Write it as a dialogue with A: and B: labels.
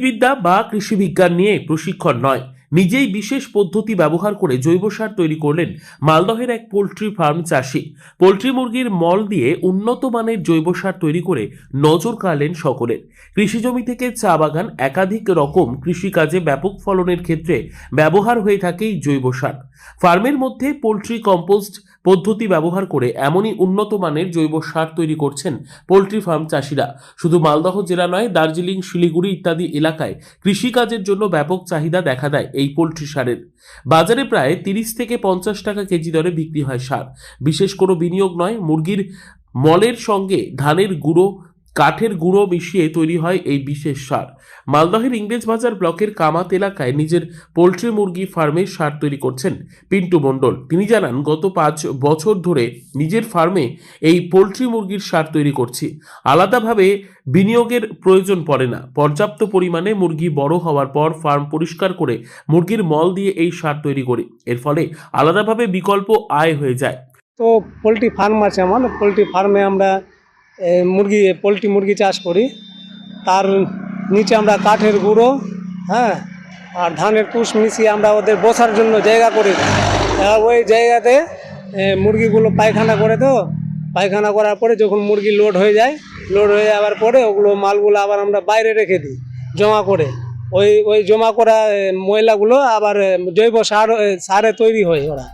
A: উদ্ভিদবিদ্যা বা কৃষি বিজ্ঞান নিয়ে প্রশিক্ষণ নয়, নিজেই বিশেষ পদ্ধতি ব্যবহার করে জৈব সার তৈরি করলেন মালদহের এক পোল্ট্রি ফার্ম চাষি। পোল্ট্রি মুরগির মল দিয়ে উন্নত মানের জৈব সার তৈরি করে নজর কাড়লেন সকলের। কৃষি জমি থেকে চা বাগান, একাধিক রকম কৃষিকাজে ব্যাপক ফলনের ক্ষেত্রে ব্যবহার হয়ে থাকে এই জৈব সার। ফার্মের মধ্যে পোল্ট্রি কম্পোস্ট পদ্ধতি ব্যবহার করে এমনই উন্নত মানের জৈব সার তৈরি করছেন পোল্ট্রি ফার্ম চাষিরা। শুধু মালদহ জেলা নয়, দার্জিলিং, শিলিগুড়ি ইত্যাদি এলাকায় কৃষিকাজের জন্য ব্যাপক চাহিদা দেখা দেয় এই পোল্ট্রি সারের। বাজারে প্রায় 30 থেকে 50 টাকা কেজি দরে বিক্রি হয় সার। বিশেষ কোনো বিনিয়োগ নয়, মুরগির মলের সঙ্গে ধানের গুঁড়ো, কাঠের গুঁড়ো মিশিয়ে তৈরি হয় এই বিশেষ সার। মালদহের ইংরেজবাজার ব্লকের কামাত এলাকায় নিজের পোল্ট্রি মুরগি ফার্মে সার তৈরি করছেন পিন্টু মণ্ডল। তিনি জানান, গত 5 বছর ধরে নিজের ফার্মে এই পোল্ট্রি মুরগির সার তৈরি করছি। আলাদাভাবে বিনিয়োগের প্রয়োজন পড়ে না। পর্যাপ্ত পরিমাণে মুরগি বড় হওয়ার পর ফার্ম পরিষ্কার করে মুরগির মল দিয়ে এই সার তৈরি করি। এর ফলে আলাদাভাবে বিকল্প আয় হয়ে যায়।
B: তো পোলট্রি ফার্ম আছে আমার। পোলট্রি ফার্মে আমরা পোলট্রি মুরগি চাষ করি। তার নিচে আমরা কাঠের গুঁড়ো, হ্যাঁ, আর ধানের তুষ মিশিয়ে আমরা ওদের বসার জন্য জায়গা করি। ওই জায়গাতে মুরগিগুলো পায়খানা করে, তো পায়খানা করার পরে যখন মুরগি লোড হয়ে যাওয়ার পরে ওগুলো মালগুলো আবার আমরা বাইরে রেখে দিই জমা করে। ওই জমা করা ময়লাগুলো আবার জৈব সারে তৈরি হয় ওরা।